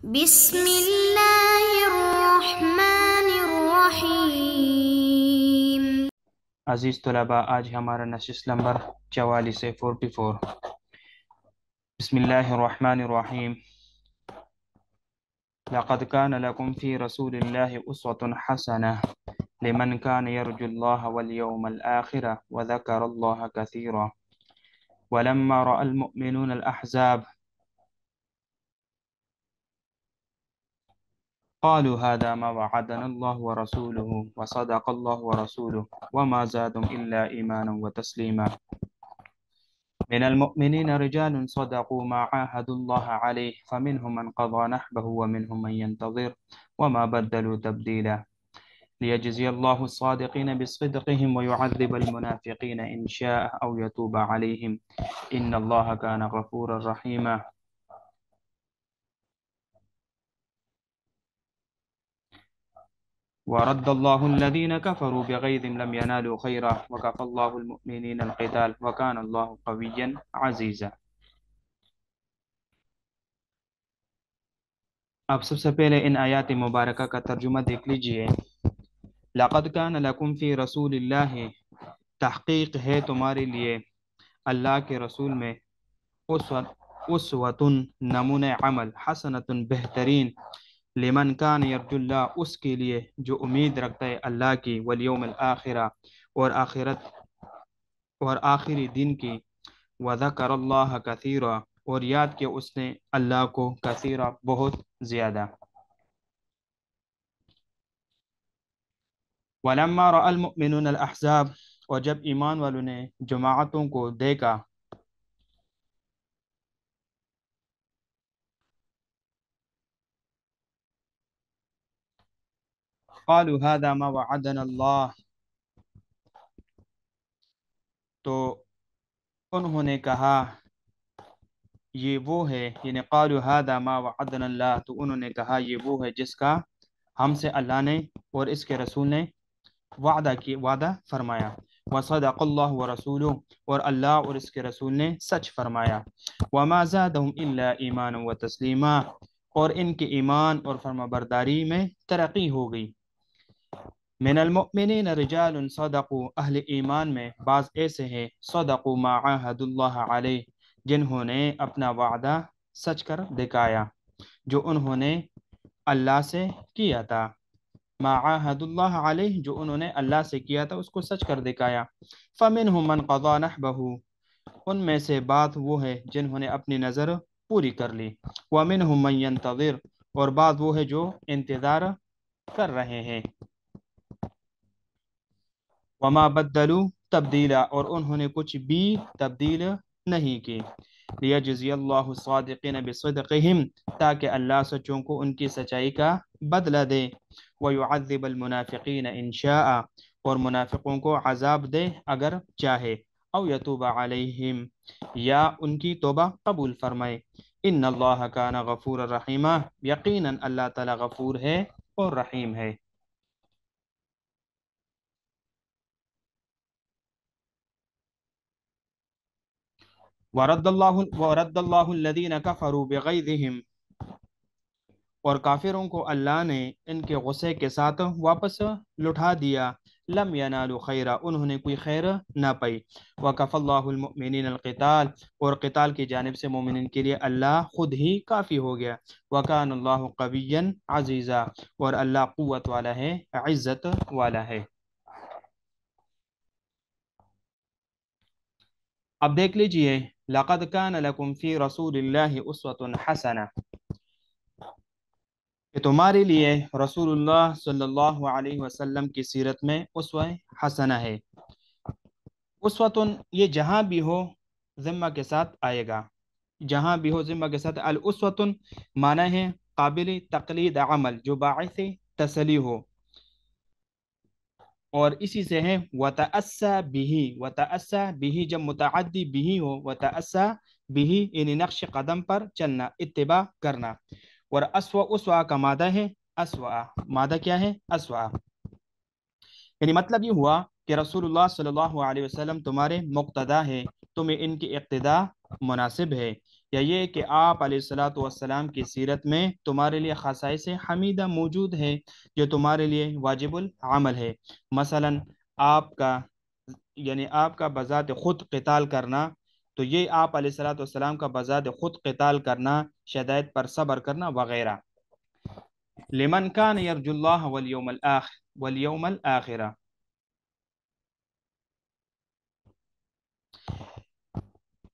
بسم اللہ الرحمن الرحیم۔ عزیز طلباء، آج ہمارا نشست نمبر 44 سے 44۔ بسم اللہ الرحمن الرحیم۔ لقد كان لكم في رسول الله أسوة حسنة لمن كان يرجو الله واليوم الآخر وذكر الله كثيرا ولما رأى المؤمنون الأحزاب قالوا هذا ما وعدنا الله ورسوله وصدق الله ورسوله وما زادهم إلا إيمانا وتسليما. من المؤمنين رجال صدقوا ما عاهدوا الله عليه فمنهم من قضى نحبه ومنهم من ينتظر وما بدلوا تبديلا ليجزي الله الصادقين بصدقهم ويعذب المنافقين إن شاء أو يتوب عليهم إن الله كان غفورا رحيما. ورد الله الذين كفروا بغيظهم لم ينالوا خيرا وكفى الله المؤمنين القتال وكان الله قويا عزيزا. اب سب سے پہلے ان آیات مبارکہ کا ترجمہ دیکھ لیجئے۔ لقد کان لکم فی رسول اللہ، تحقیق ہے تمہارے لیے اللہ کے رسول میں، اسوۃ نمونہ عمل، حسنۃ بہترین، لمن کان یرجو اللہ اس کے لیے جو امید رکھتا ہے اللہ کی، والیوم الآخرہ اور آخرت اور آخری دن کی، وذکر اللہ کثیرا اور یاد کیا اس نے اللہ کو، کثیرا بہت زیادہ۔ وَلَمَّا رَأَى الْمُؤْمِنُونَ الْأَحْزَابَ اور جب ایمان والوں نے جماعتوں کو دیکھا، قَالُوا هَذَا مَا وَعَدَنَا اللَّهُ تو انہوں نے کہا یہ وہ ہے، یعنی قَالُوا هَذَا مَا وَعَدَنَا اللَّهُ تو انہوں نے کہا یہ وہ ہے جس کا ہم سے اللہ نے اور اس کے رسول نے وعدہ فرمایا، وصدق اللہ ورسولہ اور اللہ اور اس کے رسول نے سچ فرمایا، وما زادهم الا ایمانا وتسلیما اور ان کے ایمان اور فرمانبرداری میں ترقی ہو گئی۔ من المؤمنین رجال صدقوا اہل ایمان میں بعض ایسے ہیں، صدقوا ما عاہدوا اللہ علیہ جنہوں نے اپنا وعدہ سچ کر دکھایا جو انہوں نے اللہ سے کیا تھا، ما عاہد اللہ علیہ جو انہوں نے اللہ سے کیا تھا اس کو سچ کر دکھایا۔ فمنہم من قضى نحبہ ان میں سے بعض وہ ہے جنہوں نے اپنی نظر پوری کر لی، ومنہم من ينتظر اور بعض وہ ہے جو انتظار کر رہے ہیں، وما بدلوا تبدیلا اور انہوں نے کچھ بھی تبدیل نہیں کی، لیجزی اللہ الصادقین بصدقہم تاکہ اللہ سچوں کو ان کی سچائی کا بدلہ دے، ویعذب المنافقین ان شاء اور منافقوں کو عذاب دے اگر چاہے، او یتوب علیہم یا ان کی توبہ قبول فرمائے، ان اللہ کان غفور رحیما یقیناً اللہ تعالی غفور ہے اور رحیم ہے۔ ورد اللہ الذین کفروا بغیظہم اور کافروں کو اللہ نے ان کے غصے کے ساتھ واپس لٹھا دیا، لم ینالوا خیرا انہوں نے کوئی خیر نہ پائی، وکفی اللہ المؤمنین القتال اور قتال کی جانب سے مومنین کے لیے اللہ خود ہی کافی ہو گیا، وکان اللہ قویا عزیزا اور اللہ قوت والا ہے، عزت والا ہے۔ اب دیکھ لیجئے، لقد کان لکم فی رسول اللہ اسوۃ حسنہ کہ تمہارے لیے رسول اللہ صلی اللہ علیہ وسلم کی سیرت میں اسوہ حسنہ ہے۔ اسوۃ یہ جہاں بھی ہو ضمہ کے ساتھ آئے گا، جہاں بھی ہو ضمہ کے ساتھ۔ الاسوۃ معنی ہے قابل تقلید عمل جو باعث تسلی ہو، اور اسی سے ہے وتأسیٰ بہ، وتأسیٰ بہ جب متعدی بہ ہو، وتأسیٰ بہ یعنی نقش قدم پر چلنا، اتباع کرنا، اور اسوہ کا مادہ ہے اسوہ، مادہ کیا ہے اسوہ، یعنی مطلب یہ ہوا کہ رسول اللہ صلی اللہ علیہ وسلم تمہارے مقتدا ہے، تمہیں ان کی اقتداء مناسب ہے، یا یہ کہ آپ علیہ الصلاۃ والسلام کی سیرت میں تمہارے لیے خصائص حمیدہ موجود ہے جو تمہارے لیے واجب العمل ہے؟ مثلا آپ کا آپ کا بذات خود قتال کرنا، تو یہ آپ علیہ الصلاۃ والسلام کا بذات خود قتال کرنا، شدائد پر صبر کرنا وغیرہ۔ لمن کان یرجو اللہ والیوم الآخرہ،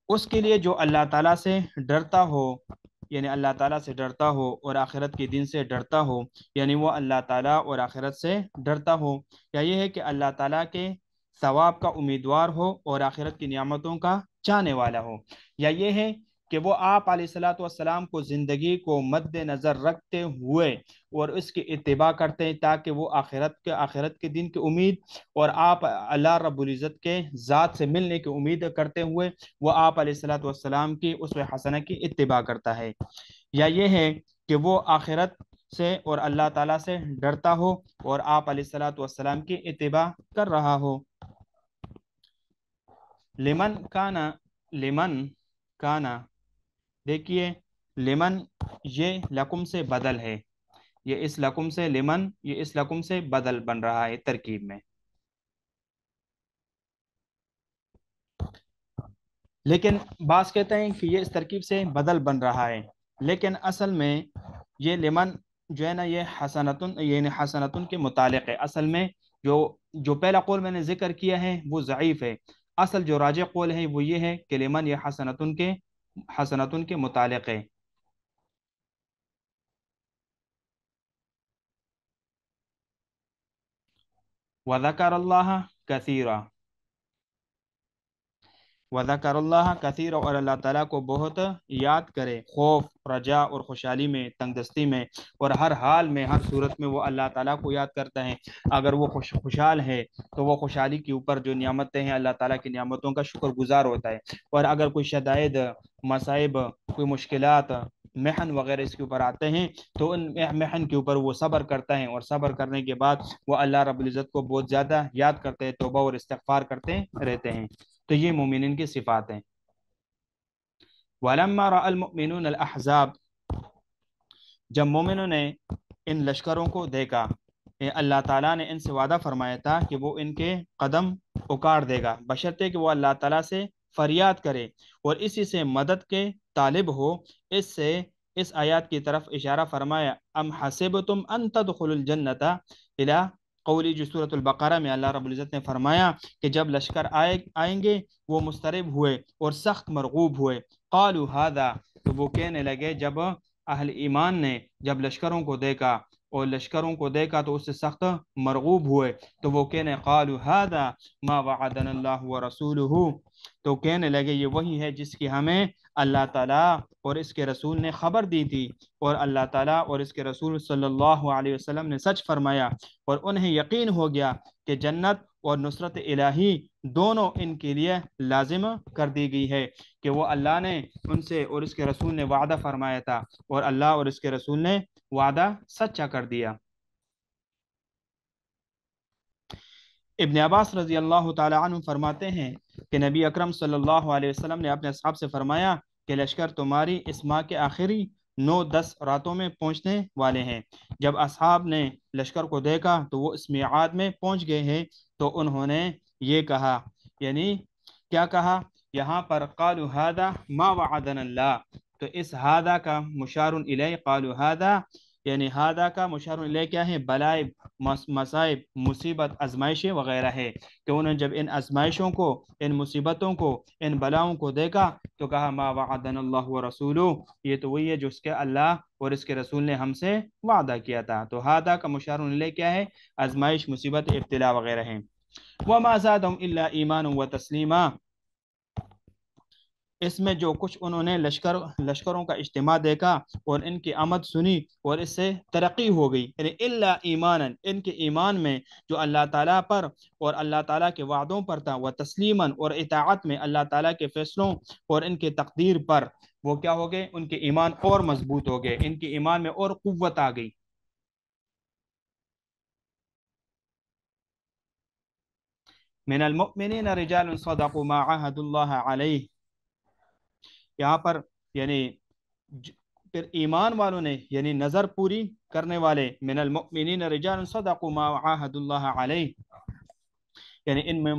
اس کے لیے جو اللہ تعالیٰ سے ڈرتا ہو، اللہ تعالیٰ سے ڈرتا ہو اور آخرت کے دن سے ڈرتا ہو، وہ اللہ تعالیٰ اور آخرت سے ڈرتا ہو، یا یہ ہے کہ اللہ تعالیٰ کے ثواب کا امیدوار ہو اور آخرت کی نعمتوں کا چاہنے والا ہو، یا یہ ہے کہ وہ آپ علیہ الصلاۃ والسلام کو زندگی کو مد نظر رکھتے ہوئے اور اس کی اتباع کرتے ہیں تاکہ وہ آخرت کے دن کی امید اور آپ اللہ رب العزت کے ذات سے ملنے کی امید کرتے ہوئے وہ آپ علیہ الصلاۃ والسلام کی اسوہ حسنہ کی اتباع کرتا ہے، یا یہ ہے کہ وہ آخرت سے اور اللہ تعالیٰ سے ڈرتا ہو اور آپ علیہ الصلاۃ والسلام کی اتباع کر رہا ہو۔ لمن کانا دیکھیے، لمن یہ لکم سے بدل ہے، یہ اس لکم سے بدل بن رہا ہے ترکیب میں، لیکن بعض کہتے ہیں کہ یہ اس ترکیب سے بدل بن رہا ہے، لیکن اصل میں یہ لمن جو ہے نا یہ حسنتن کے متعلق ہے۔ اصل میں جو پہلا قول میں نے ذکر کیا ہے وہ ضعیف ہے، اصل جو راجح قول ہے وہ یہ ہے کہ لمن یہ حسنتن کے متعلق ہے۔ وذکر اللہ کثیرا، وذکر اللہ کثیر، اور اللہ تعالیٰ کو بہت یاد کرے، خوف، رجا اور خوشحالی میں، تنگ دستی میں اور ہر حال میں، ہر صورت میں وہ اللہ تعالیٰ کو یاد کرتا ہے۔ اگر وہ خوشحال ہے تو وہ خوشحالی کے اوپر جو نعمتیں ہیں اللہ تعالیٰ کی نعمتوں کا شکر گزار ہوتا ہے، اور اگر کوئی شدائد، مصائب، کوئی مشکلات، محن وغیرہ اس کے اوپر آتے ہیں تو ان محن کے اوپر وہ صبر کرتا ہے، اور صبر کرنے کے بعد وہ اللہ رب العزت کو بہت زیادہ یاد کرتے ہیں، توبہ اور استغفار کرتے رہتے ہیں۔ تو یہ مومنین کی صفات ہیں۔ وَلَمَّا رَأَى الْمُؤْمِنُونَ الْأَحْزَابَ، جب مومنوں نے ان لشکروں کو دیکھا، اللہ تعالیٰ نے ان سے وعدہ فرمایا تھا کہ وہ ان کے قدم اکاڑ دے گا، بشرطے کہ وہ اللہ تعالیٰ سے فریاد کرے اور اسی سے مدد کے طالب ہو۔ اس آیات کی طرف اشارہ فرمایا، ام حسبتم ان تدخلوا الجنت الی قولی، جو سورۃ البقرہ میں اللہ رب العزت نے فرمایا کہ جب لشکر آئیں گے وہ مضطرب ہوئے اور سخت مرغوب ہوئے، قالوا هذا، تو وہ کہنے لگے جب اہل ایمان نے جب لشکروں کو دیکھا تو اس سے سخت مرغوب ہوئے، تو وہ کہنے قالوا هذا ما وعدنا اللہ ورسولہ، تو کہنے لگے یہ وہی ہے جس کی ہمیں اللہ تعالیٰ اور اس کے رسول نے خبر دی تھی، اور اللہ تعالیٰ اور اس کے رسول صلی اللہ علیہ وسلم نے سچ فرمایا، اور انہیں یقین ہو گیا کہ جنت اور نصرت الہی دونوں ان کے لیے لازم کر دی گئی ہے، کہ وہ اللہ نے ان سے اور اس کے رسول نے وعدہ فرمایا تھا، اور اللہ اور اس کے رسول نے وعدہ سچا کر دیا۔ ابن عباس رضی اللہ تعالی عنہ فرماتے ہیں کہ نبی اکرم صلی اللہ علیہ وسلم نے اپنے اصحاب سے فرمایا کہ لشکر تمہاری اس ماہ کے آخری 9-10 راتوں میں پہنچنے والے ہیں۔ جب اصحاب نے لشکر کو دیکھا تو وہ اس میعاد میں پہنچ گئے ہیں، تو انہوں نے یہ کہا، کیا کہا یہاں پر، قالوا هذا ما وعدنا اللہ، تو اس ہادہ کا مشار الیہ، قالوا هذا ہادہ کا مشار الیہ کیا ہے؟ بلائے، مصائب، مصیبت، آزمائشیں وغیرہ ہے، کہ انہوں نے جب ان آزمائشوں کو، ان مصیبتوں کو، ان بلاؤں کو دیکھا تو کہا ما وعدنا اللہ ورسولہ، یہ تو وہی ہے جو اس کے اللہ اور اس کے رسول نے ہم سے وعدہ کیا تھا۔ تو ہادہ کا مشار الیہ کیا ہے؟ آزمائش، مصیبت، ابتلا وغیرہ ہیں۔ وما زادهم الا ایمانا وتسلیما، اس میں جو کچھ انہوں نے لشکروں کا اجتماع دیکھا اور ان کی آمد سنی اور اس سے ترقی ہو گئی، یعنی الا ایمانا، ان کے ایمان میں جو اللہ تعالیٰ پر اور اللہ تعالیٰ کے وعدوں پر تھا، وہ تسلیما، اور اطاعت میں اللہ تعالیٰ کے فیصلوں اور ان کے تقدیر پر، وہ کیا ہو گئے؟ ان کے ایمان اور مضبوط ہو گئے، ان کے ایمان میں اور قوت آ گئی۔ من المؤمنین رجال صدقوا ما عاهدوا اللہ علیہ، یہاں پر یعنی پھر ایمان والوں نے یعنی نظر پوری کرنے والے من المؤمنین رجال صدقوا ما عاهد اللہ علیہ، یعنی ان میں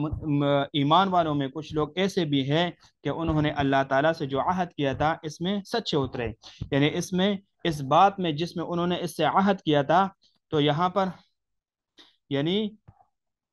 ایمان والوں میں کچھ لوگ ایسے بھی ہیں کہ انہوں نے اللہ تعالیٰ سے جو عہد کیا تھا اس میں سچے اترے، یعنی اس میں اس بات میں جس میں انہوں نے اس سے عہد کیا تھا، تو یہاں پر یعنی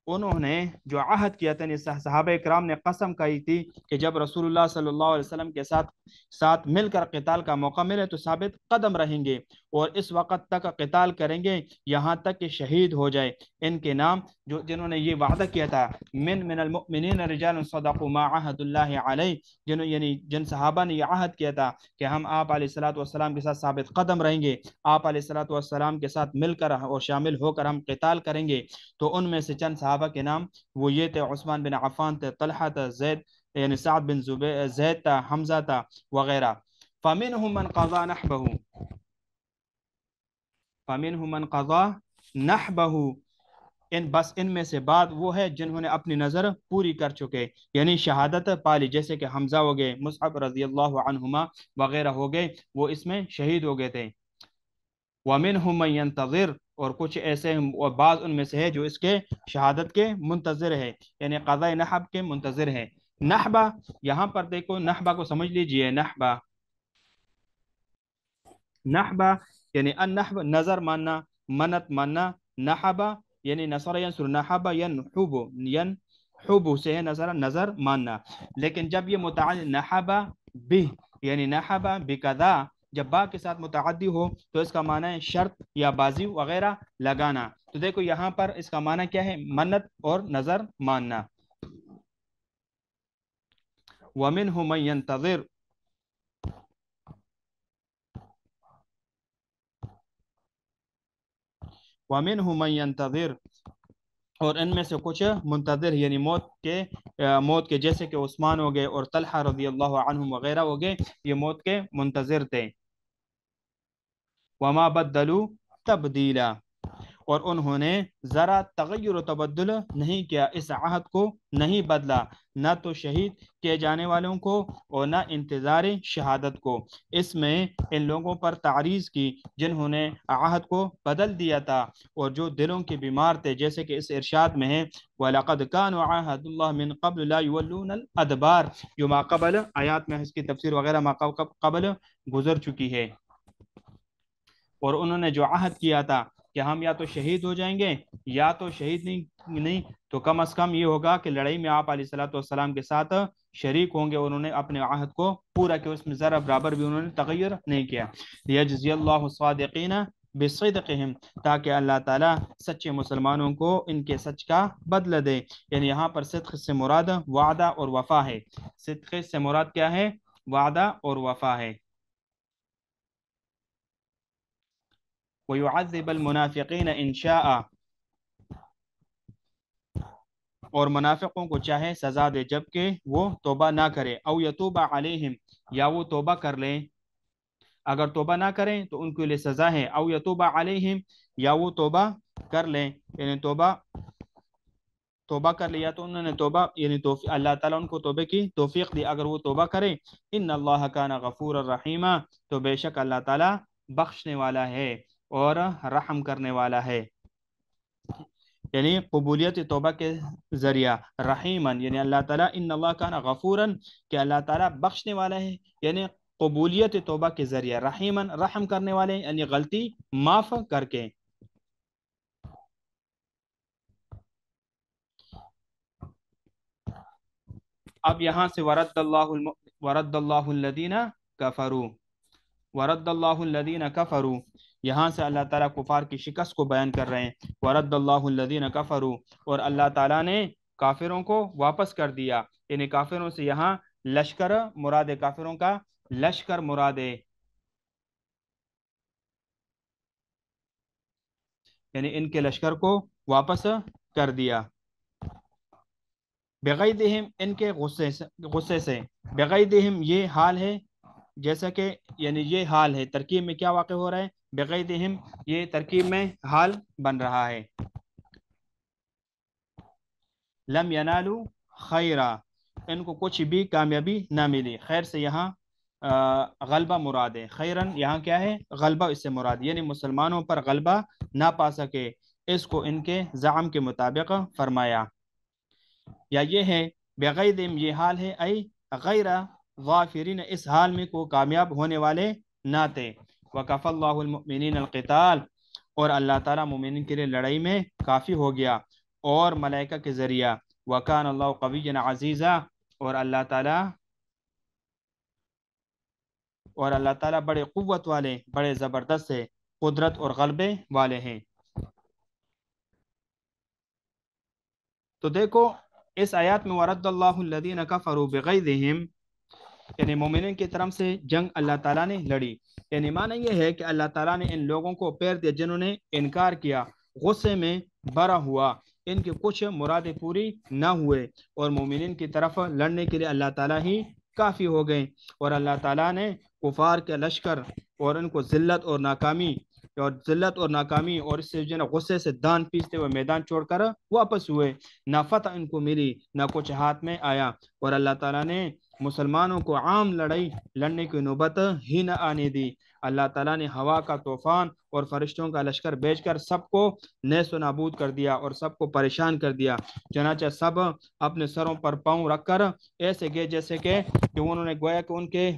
انہوں نے جو عہد کیا تھا، صحابہ کرام نے قسم کہی تھی کہ جب رسول اللہ صلی اللہ علیہ وسلم کے ساتھ مل کر قتال کا موقع ملے تو ثابت قدم رہیں گے اور اس وقت تک قتال کریں گے یہاں تک کہ شہید ہو جائے۔ ان کے نام جنہوں نے یہ وعدہ کیا تھا، من المؤمنین رجال صدقوا ما عہد اللہ علیہ، یعنی جن صحابہ نے یہ عہد کیا تھا کہ ہم آپ علیہ الصلوۃ والسلام کے ساتھ ثابت قدم رہیں گے، آپ علیہ الصلوۃ والسلام کے ساتھ مل کر اور شامل ہو کر ہم قتال کریں گے، تو ان میں سے چند صحابہ کے نام وہ یہ تھے: عثمان بن عفان تھے، طلحہ تھا، زید یعنی سعد بن زید تھا، حمزہ تھا وغیرہ۔ فمنهم من قضى نحبه، فمنهم من قضى نحبه، ان میں سے بعد وہ ہے جنہوں نے اپنی نظر پوری کر چکے، یعنی شہادت پالی، جیسے کہ حمزہ ہو گئے، مصعب رضی اللہ عنہما وغیرہ ہو گئے، وہ اس میں شہید ہو گئے تھے۔ وَمِنْهُمْ مَنْ يَنْتَظِرُ، اور کچھ ایسے اور بعض ان میں سے ہے جو اس کے شہادت کے منتظر ہے، یعنی قضاء نحب کے منتظر ہے۔ نحبہ، یہاں پر دیکھو نحبہ کو سمجھ لیجئے، نحبہ نحبہ یعنی النحب نظر ماننا، منت ماننا، نحبہ یعنی نصر ینصر، نحبہ ینحب سے ہے نظر ماننا، لیکن جب یہ متعلق نحبہ بہ یعنی نحبہ بکذا، جب با کے ساتھ متعدی ہو تو اس کا معنی ہے شرط یا بازی وغیرہ لگانا، تو دیکھو یہاں پر اس کا معنی کیا ہے؟ منت اور نظر ماننا۔ وَمِنْهُ مَنْ يَنْتَظِرُ، وَمِنْهُ مَنْ يَنْتَظِرُ، اور ان میں سے کچھ منتظر یعنی موت کے جیسے کہ عثمان ہو گئے اور طلحہ رضی اللہ عنہم وغیرہ ہو گئے، یہ موت کے منتظر تھے۔ وما بدلوا تبدیلا، اور انہوں نے ذرا تغیر و تبدل نہیں کیا، اس عہد کو نہیں بدلا، نہ تو شہید کیے جانے والوں کو اور نہ انتظار شہادت کو۔ اس میں ان لوگوں پر تعریض کی جنہوں نے عہد کو بدل دیا تھا اور جو دلوں کے بیمار تھے، جیسے کہ اس ارشاد میں ہے وَلَقَدْ كَانُوا عَاهَدُ اللَّهِ مِنْ قَبْلُ لَا يُوَلُّونَ الْأَدْبَارَ، جو ما قبل آیات میں اس کی تفسیر وغیرہ ما قبل گزر چکی ہے۔ اور انہوں نے جو عہد کیا تھا کہ ہم یا تو شہید ہو جائیں گے یا تو شہید نہیں تو کم از کم یہ ہوگا کہ لڑائی میں آپ علیہ الصلوۃ والسلام کے ساتھ شریک ہوں گے، اور انہوں نے اپنے عہد کو پورا کیا، اس میں ذرا برابر بھی انہوں نے تغیر نہیں کیا۔ لیجزی اللہ الصادقین بصدقہم، تاکہ اللہ تعالیٰ سچے مسلمانوں کو ان کے سچ کا بدلہ دے، یعنی یہاں پر صدق سے مراد وعدہ اور وفا ہے، صدق سے مراد کیا ہے؟ وعدہ اور وفا ہے۔ وَيُعَذِّبَ الْمُنَافِقِينَ إِنْ شَاءَ، اور منافقوں کو چاہے سزا دے جبکہ وہ توبہ نہ کرے، او یتوب علیہم، یا وہ توبہ کر لیں، اگر توبہ نہ کریں تو ان کے لیے سزا ہے، او یتوب علیہم، یا وہ توبہ کر لیں، یعنی توبہ کر لیا تو انہوں نے توبہ یعنی اللہ تعالیٰ ان کو توبہ کی توفیق دی، اگر وہ توبہ کرے۔ ان اللہ کان غفور الرحیم، تو بے شک اللہ تعالیٰ بخشنے والا ہے اور رحم کرنے والا ہے، یعنی قبولیت توبہ کے ذریعہ، رحیمن یعنی اللہ تعالیٰ ان اللہ کان غفورن کہ اللہ تعالیٰ بخشنے والا ہے، یعنی قبولیت توبہ کے ذریعہ، رحیمن رحم کرنے والے یعنی غلطی معاف کر کے۔ اب یہاں سے ورد اللہ الذین کفروا، ورد اللہ الذین کفروا، یہاں سے اللہ تعالیٰ کفار کی شکست کو بیان کر رہے ہیں۔ ورد اللہ الذین کفروا، اور اللہ تعالیٰ نے کافروں کو واپس کر دیا، یعنی کافروں سے یہاں لشکر مراد ہے، کافروں کا لشکر مراد ہے، یعنی ان کے لشکر کو واپس کر دیا۔ بغیظہم، ان کے غصے سے، بغیظہم یہ حال ہے، جیسا کہ یعنی یہ حال ہے، ترکیب میں کیا واقع ہو رہا ہے؟ بغیظہم، یہ ترکیب میں حال بن رہا ہے۔ لم ینالوا خیرا، ان کو کچھ بھی کامیابی نہ ملی، خیر سے یہاں غلبہ مراد ہے، خیرن یہاں کیا ہے، غلبہ اس سے مراد، یعنی مسلمانوں پر غلبہ نہ پا سکے، اس کو ان کے زعم کے مطابق فرمایا۔ یا یہ ہے بغیدم، یہ حال ہے، ای غیر ظافرین، اس حال میں کو کامیاب ہونے والے نہ تھے۔ وکف اللہ المؤمنین القتال، اور اللہ تعالیٰ مومنین کے لیے لڑائی میں کافی ہو گیا، اور ملائکہ کے ذریعہ۔ وکان اللہ قویا عزیزا، اور اللہ تعالیٰ بڑے قوت والے، بڑے زبردست ہے، قدرت اور غلبے والے ہیں۔ تو دیکھو اس آیات میں ورد اللہ الذین کفروا بغیظہم، یعنی مومنین کی طرف سے جنگ اللہ تعالیٰ نے لڑی، یعنی معنی یہ ہے کہ اللہ تعالیٰ نے ان لوگوں کو پیر دیا جنہوں نے انکار کیا، غصے میں بھرا ہوا، ان کی کچھ مرادیں پوری نہ ہوئے، اور مومنین کی طرف لڑنے کے لیے اللہ تعالیٰ ہی کافی ہو گئے، اور اللہ تعالیٰ نے کفار کے لشکر اور ان کو ذلت اور ناکامی اور اس سے جو ہے نا غصے سے دان پیستے ہوئے میدان چھوڑ کر واپس ہوئے، نہ فتح ان کو ملی نہ کچھ ہاتھ میں آیا، اور اللہ تعالیٰ نے مسلمانوں کو عام لڑائی لڑنے کی نوبت ہی نہ آنے دی۔ اللہ تعالیٰ نے ہوا کا طوفان اور فرشتوں کا لشکر بھیج کر سب کو نیست و نابود کر دیا اور سب کو پریشان کر دیا، چنانچہ سب اپنے سروں پر پاؤں رکھ کر ایسے گئے جیسے کہ انہوں نے گویا کہ ان کے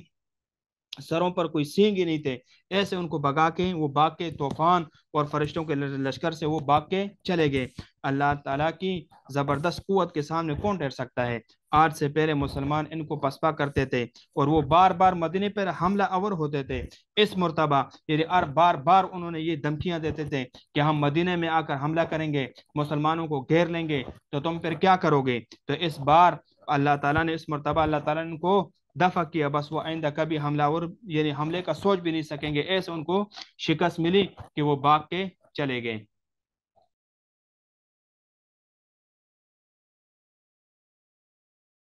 سروں پر کوئی سینگ ہی نہیں تھے، ایسے ان کو بھگا کے وہ بھاگ کے طوفان اور فرشتوں کے لشکر سے وہ بھاگ کے چلے گئے۔ اللہ تعالیٰ کی زبردست قوت کے سامنے کون ٹھہر سکتا ہے؟ آج سے پہلے مسلمان ان کو پسپا کرتے تھے اور وہ بار بار مدینے پر حملہ آور ہوتے تھے، اس مرتبہ یعنی بار بار انہوں نے یہ دھمکیاں دیتے تھے کہ ہم مدینے میں آ کر حملہ کریں گے، مسلمانوں کو گھیر لیں گے، تو تم پھر کیا کرو گے؟ تو اس بار اللہ تعالیٰ نے، اس مرتبہ اللہ تعالیٰ نے ان کو دفع کیا، بس وہ آئندہ کبھی یعنی حملے کا سوچ بھی نہیں سکیں گے، ایسے ان کو شکست ملی کہ وہ بھاگ کے چلے گئے۔